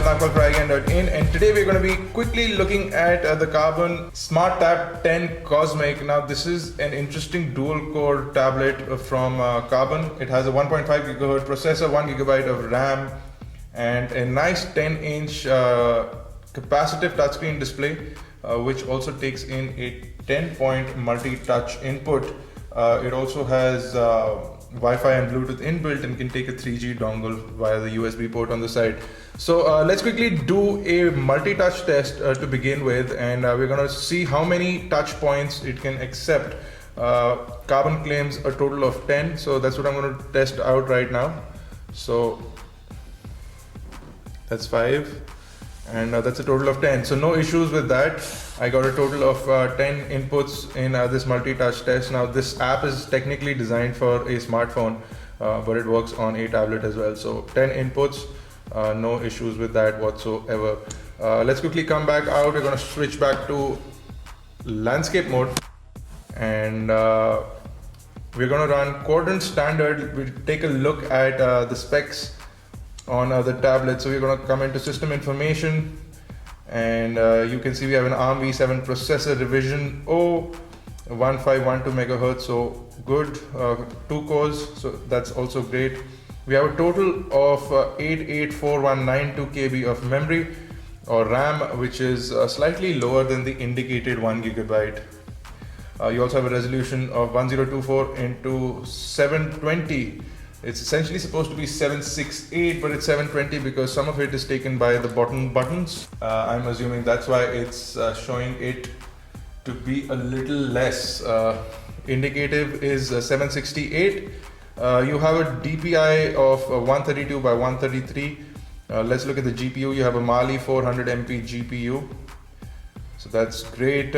Nagpal for iGyaan.in, and today we're going to be quickly looking at the KARBONN Smart Tab 10 Cosmic. Now this is an interesting dual core tablet from KARBONN. It has a 1.5 GHz processor, 1 GB of RAM, and a nice 10-inch capacitive touchscreen display, which also takes in a 10-point multi-touch input. It also has Wi-Fi and Bluetooth inbuilt and can take a 3G dongle via the USB port on the side. So let's quickly do a multi-touch test to begin with, and we're going to see how many touch points it can accept. KARBONN claims a total of 10, so that's what I'm going to test out right now. So that's 5, and that's a total of 10, so no issues with that. I got a total of 10 inputs in this multi-touch test. Now this app is technically designed for a smartphone, but it works on a tablet as well. So 10 inputs, no issues with that whatsoever. Let's quickly come back out. We're going to switch back to landscape mode, and we're going to run quadrant standard. We'll take a look at the specs on the tablet. So we're going to come into system information, and you can see we have an ARM v7 processor, revision 1512 MHz, so good, 2 cores, so that's also great. We have a total of 884,192 KB of memory or RAM, which is slightly lower than the indicated 1 GB. You also have a resolution of 1024 into 720. It's essentially supposed to be 768, but it's 720 because some of it is taken by the bottom buttons. I'm assuming that's why it's showing it to be a little less. Indicative is 768. You have a DPI of 132 by 133. Let's look at the GPU. You have a Mali 400 MP GPU. So that's great.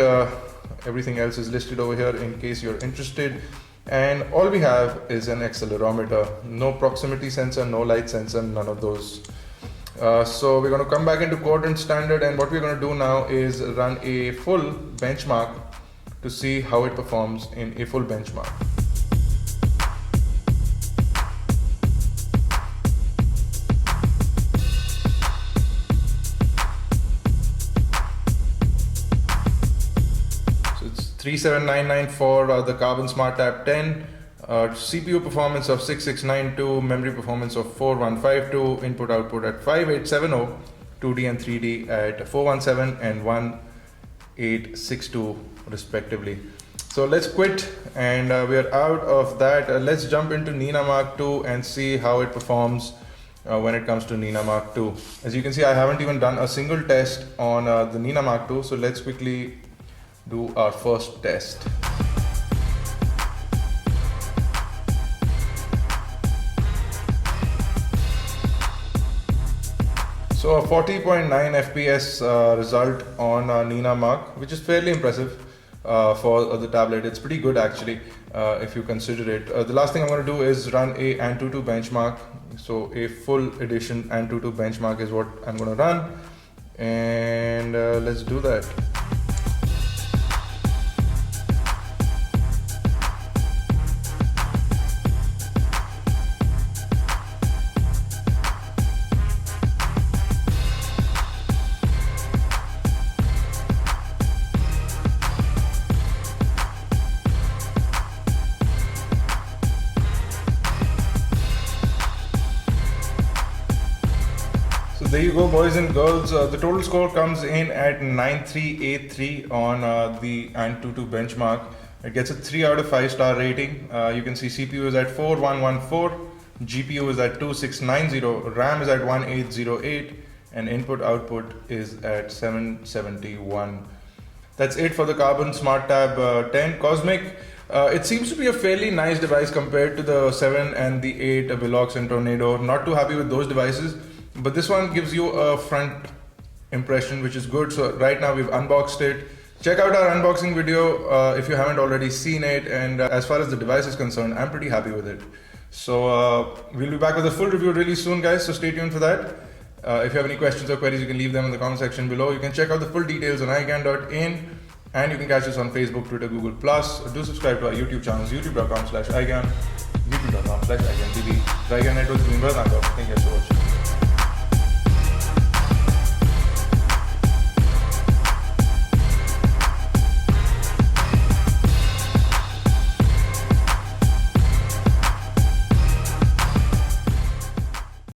Everything else is listed over here in case you're interested. And all we have is an accelerometer, no proximity sensor, no light sensor, none of those. So we're going to come back into quadrant standard, and what we're going to do now is run a full benchmark to see how it performs in a full benchmark. So it's 37994 for the KARBONN Smart Tab 10. CPU performance of 6692, memory performance of 4152, input output at 5870, 2D and 3D at 417 and 1862 respectively. So let's quit, and we are out of that. Let's jump into Nina Mark II and see how it performs when it comes to Nina Mark II. As you can see, I haven't even done a single test on the Nina Mark II, so let's quickly do our first test. So a 40.9 FPS result on Nina Mark, which is fairly impressive for the tablet. It's pretty good actually, if you consider it. The last thing I'm going to do is run a AnTuTu benchmark. So a full edition AnTuTu benchmark is what I'm going to run, and let's do that. There you go, boys and girls. The total score comes in at 9383 on the AnTuTu benchmark. It gets a 3 out of 5 star rating. You can see CPU is at 4114, GPU is at 2690, RAM is at 1808, and input output is at 771. That's it for the KARBONN Smart Tab 10 Cosmic. It seems to be a fairly nice device compared to the 7 and the 8 Velox and Tornado. Not too happy with those devices, but this one gives you a front impression, which is good. So right now we've unboxed it. Check out our unboxing video if you haven't already seen it, and as far as the device is concerned, I'm pretty happy with it. So we'll be back with a full review really soon, guys, so stay tuned for that. If you have any questions or queries, you can leave them in the comment section below. You can check out the full details on iGyaan.in, and you can catch us on Facebook, Twitter, Google+. Do subscribe to our YouTube channels, youtube.com/iGyaan, youtube.com/iGyaanTV. The iGyaan Network is being run. Thank you guys for watching.